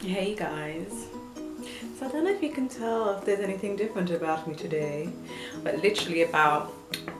Hey guys, so I don't know if you can tell if there's anything different about me today, but literally about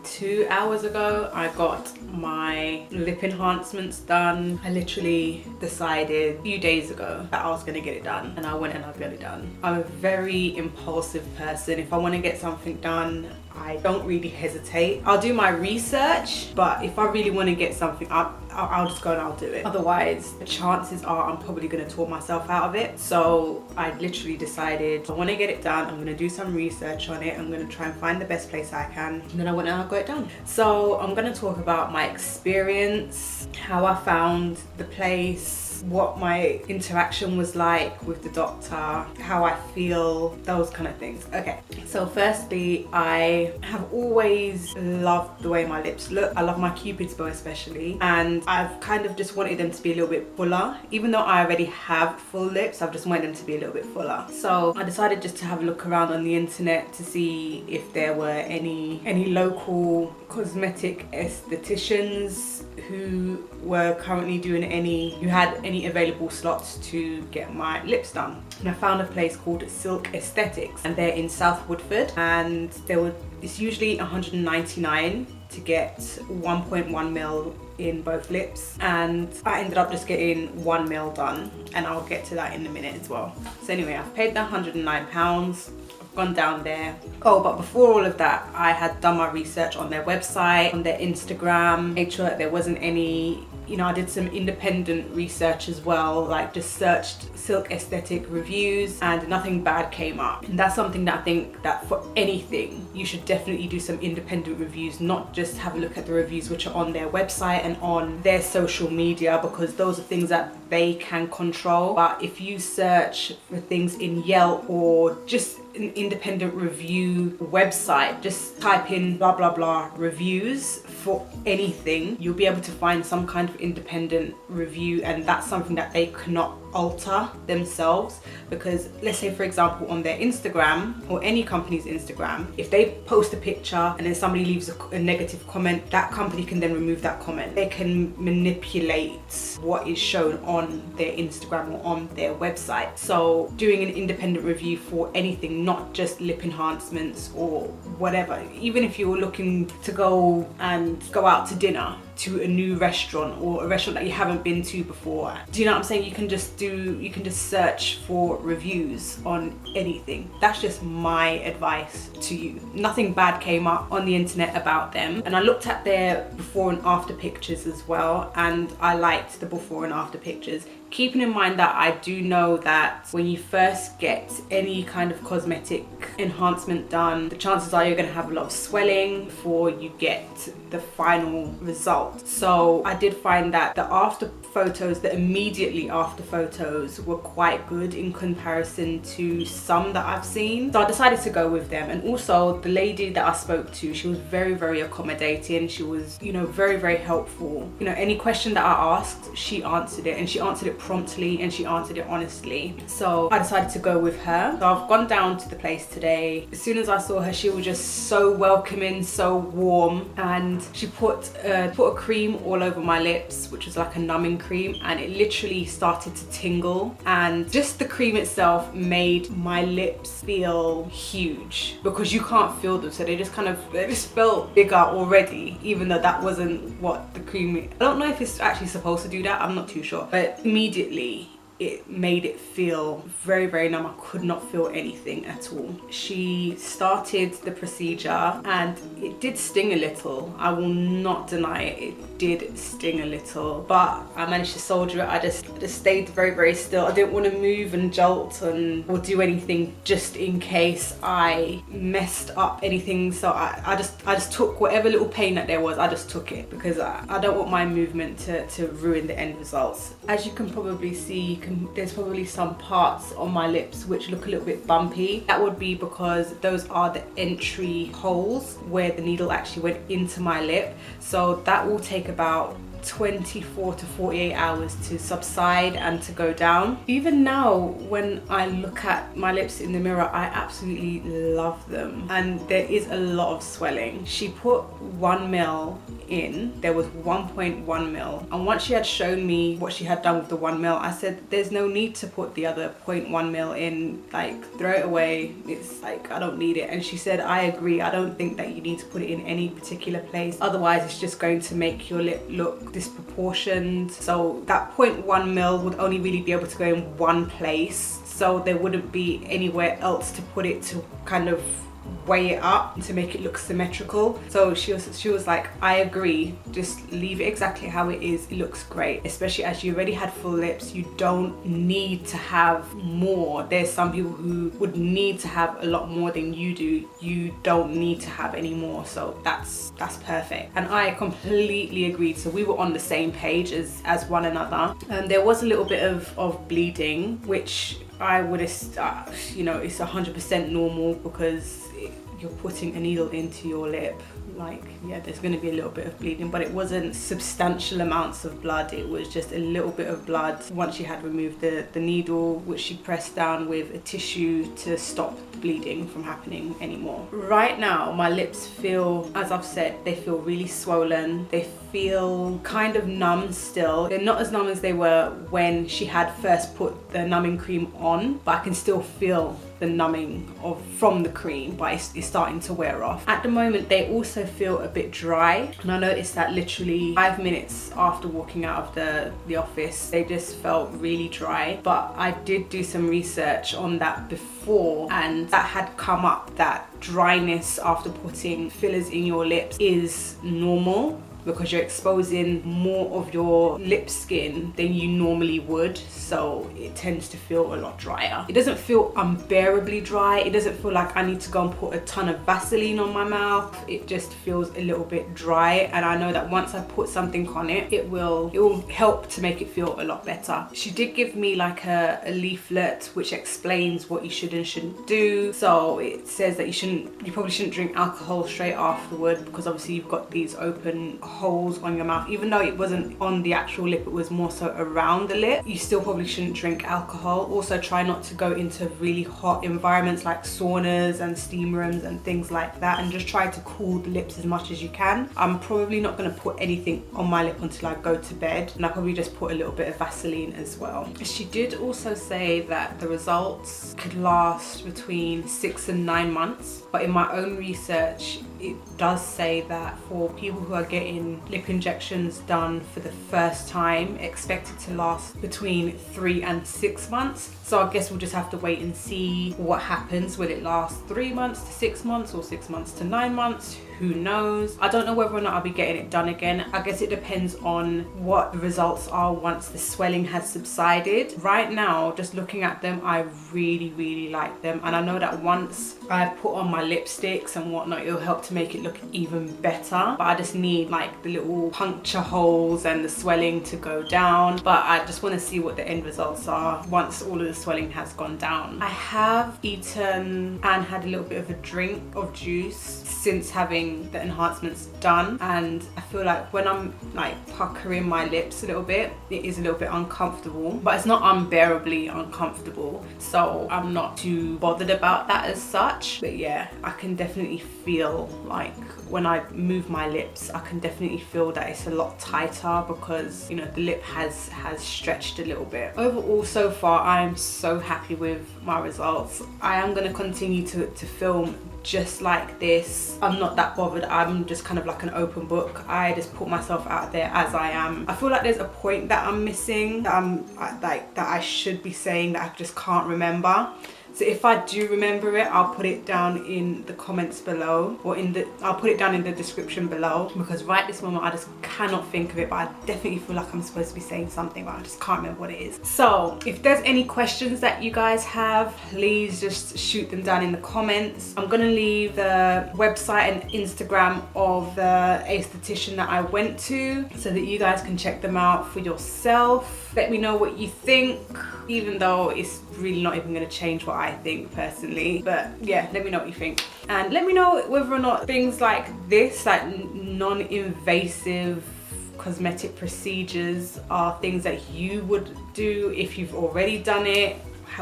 2 hours ago I got my lip enhancements done. I literally decided a few days ago that I was going to get it done, and I went and I got it done. I'm a very impulsive person. If I want to get something done, I don't really hesitate. I'll do my research, but if I really want to get something up, I'll just go and I'll do it. Otherwise, the chances are I'm probably going to talk myself out of it. So I literally decided I want to get it done. I'm going to do some research on it. I'm going to try and find the best place I can. And then I went and I got it done. So I'm going to talk about my experience, how I found the place, what my interaction was like with the doctor, how I feel, those kind of things. Okay, so firstly, I have always loved the way my lips look. I love my Cupid's bow especially, and I've kind of just wanted them to be a little bit fuller. Even though I already have full lips, I've just wanted them to be a little bit fuller. So I decided just to have a look around on the internet to see if there were any local cosmetic estheticians who were currently doing who had any available slots to get my lips done. And I found a place called Silk Aesthetics, and they're in South Woodford, and it's usually $199 to get 1.1 mil in both lips, and I ended up just getting 1 mil done, and I'll get to that in a minute as well. So anyway, I've paid the £109. Gone down there. Oh, but before all of that, I had done my research on their website, on their Instagram, made sure that there wasn't any, I did some independent research as well, like just searched Silk Aesthetic reviews, and nothing bad came up. And that's something that I think that for anything, you should definitely do some independent reviews, not just have a look at the reviews which are on their website and on their social media, because those are things that they can control. But if you search for things in Yelp or just an independent review website, just type in blah blah blah reviews for anything, you'll be able to find some kind of independent review, and that's something that they cannot alter themselves. Because let's say, for example, on their Instagram or any company's Instagram, if they post a picture and then somebody leaves a negative comment, that company can then remove that comment. They can manipulate what is shown on their Instagram or on their website. So doing an independent review for anything, not just lip enhancements or whatever, even if you're looking to go out to dinner to a new restaurant or a restaurant that you haven't been to before, do you know what I'm saying? You can just search for reviews on anything. That's just my advice to you. Nothing bad came up on the internet about them, and I looked at their before and after pictures as well, and I liked the before and after pictures. Keeping in mind that I do know that when you first get any kind of cosmetic enhancement done, the chances are you're going to have a lot of swelling before you get the final result. So I did find that the after photos, the immediately after photos, were quite good in comparison to some that I've seen. So I decided to go with them. And also the lady that I spoke to, she was very, very accommodating. She was, very, very helpful. Any question that I asked, she answered it, and she answered it promptly, and she answered it honestly. So I decided to go with her. So I've gone down to the place today. As soon as I saw her, she was just so welcoming, so warm, and she put a cream all over my lips, which was like a numbing cream, and it literally started to tingle, and just the cream itself made my lips feel huge, because you can't feel them, so they just felt bigger already, even though that wasn't what the cream, I don't know if it's actually supposed to do that, I'm not too sure, but immediately it made it feel very, very numb. I could not feel anything at all. She started the procedure, and it did sting a little. I will not deny it. It did sting a little, but I managed to soldier it. I just stayed very, very still. I didn't want to move and jolt or do anything just in case I messed up anything. So I just took whatever little pain that there was. I just took it, because I don't want my movement to ruin the end results. As you can probably see, there's probably some parts on my lips which look a little bit bumpy. That would be because those are the entry holes where the needle actually went into my lip. So that will take about 24 to 48 hours to subside and to go down. Even now, when I look at my lips in the mirror, I absolutely love them, and there is a lot of swelling. She put 1 ml in, there was 1.1 ml, and once she had shown me what she had done with the 1 ml, I said there's no need to put the other 0.1 ml in, like throw it away, it's like I don't need it. And she said, I agree, I don't think that you need to put it in any particular place, otherwise it's just going to make your lip look disproportioned. So that 0.1 ml would only really be able to go in one place, so there wouldn't be anywhere else to put it to kind of weigh it up to make it look symmetrical. So she was like, I agree, just leave it exactly how it is, it looks great, especially as you already had full lips. You don't need to have more. There's some people who would need to have a lot more than you do. You don't need to have any more, so that's perfect. And I completely agreed, so we were on the same page as one another. There was a little bit of bleeding, which I would have, you know, it's 100% normal because you're putting a needle into your lip. Like, yeah, there's going to be a little bit of bleeding, but it wasn't substantial amounts of blood. It was just a little bit of blood once she had removed the needle, which she pressed down with a tissue to stop the bleeding from happening anymore. Right now, my lips feel, as I've said, they feel really swollen. They feel kind of numb still. They're not as numb as they were when she had first put the numbing cream on, but I can still feel the numbing from the cream, but it's starting to wear off. At the moment, they also feel a bit dry, and I noticed that literally 5 minutes after walking out of the office, they just felt really dry. But I did do some research on that before, and that had come up that dryness after putting fillers in your lips is normal, because you're exposing more of your lip skin than you normally would, so it tends to feel a lot drier. It doesn't feel unbearably dry. It doesn't feel like I need to go and put a ton of Vaseline on my mouth. It just feels a little bit dry, and I know that once I put something on it, it will help to make it feel a lot better. She did give me like a leaflet which explains what you should and shouldn't do. So it says that you probably shouldn't drink alcohol straight afterward, because obviously you've got these open holes on your mouth. Even though it wasn't on the actual lip, it was more so around the lip, you still probably shouldn't drink alcohol. Also, try not to go into really hot environments like saunas and steam rooms and things like that, and just try to cool the lips as much as you can. I'm probably not going to put anything on my lip until I go to bed, and I probably just put a little bit of Vaseline as well. She did also say that the results could last between 6 and 9 months, but in my own research, it does say that for people who are getting lip injections done for the first time, expect it to last between 3 and 6 months. So I guess we'll just have to wait and see what happens. Will it last 3 months to 6 months or 6 months to 9 months? Who knows? I don't know whether or not I'll be getting it done again. I guess it depends on what the results are once the swelling has subsided. Right now, just looking at them, I really like them, and I know that once I put on my lipsticks and whatnot, it'll help to make it look even better. But I just need like the little puncture holes and the swelling to go down. But I just want to see what the end results are once all of the swelling has gone down. I have eaten and had a little bit of a drink of juice since having the enhancements done, and I feel like when I'm like puckering my lips a little bit, it is a little bit uncomfortable, but it's not unbearably uncomfortable, so I'm not too bothered about that as such. But yeah, I can definitely feel like when I move my lips, I can definitely feel that it's a lot tighter because, you know, the lip has stretched a little bit. Overall, so far, I am so happy with my results. I am going to continue to film just like this. I'm not that bothered. I'm just kind of like an open book. I just put myself out there as I am. I feel like there's a point that I'm missing, that I should be saying that I just can't remember. So if I do remember it, I'll put it down in the comments below, or I'll put it down in the description below, because right this moment I just cannot think of it, but I definitely feel like I'm supposed to be saying something, but I just can't remember what it is. So if there's any questions that you guys have, please just shoot them down in the comments. I'm gonna leave the website and Instagram of the aesthetician that I went to so that you guys can check them out for yourself. Let me know what you think, even though it's really not even going to change what I think personally. But yeah, let me know what you think, and let me know whether or not things like this, like non-invasive cosmetic procedures are things that you would do if you've already done it,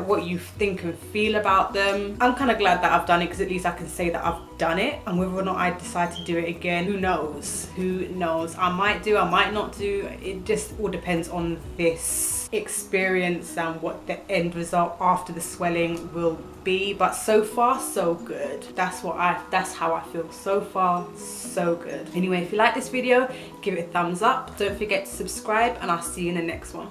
what you think and feel about them. I'm kind of glad that I've done it because at least I can say that I've done it, and whether or not I decide to do it again, who knows? Who knows? I might do, I might not do. It just all depends on this experience and what the end result after the swelling will be. But so far so good. That's how I feel. So far so good. Anyway, if you like this video, give it a thumbs up. Don't forget to subscribe, and I'll see you in the next one.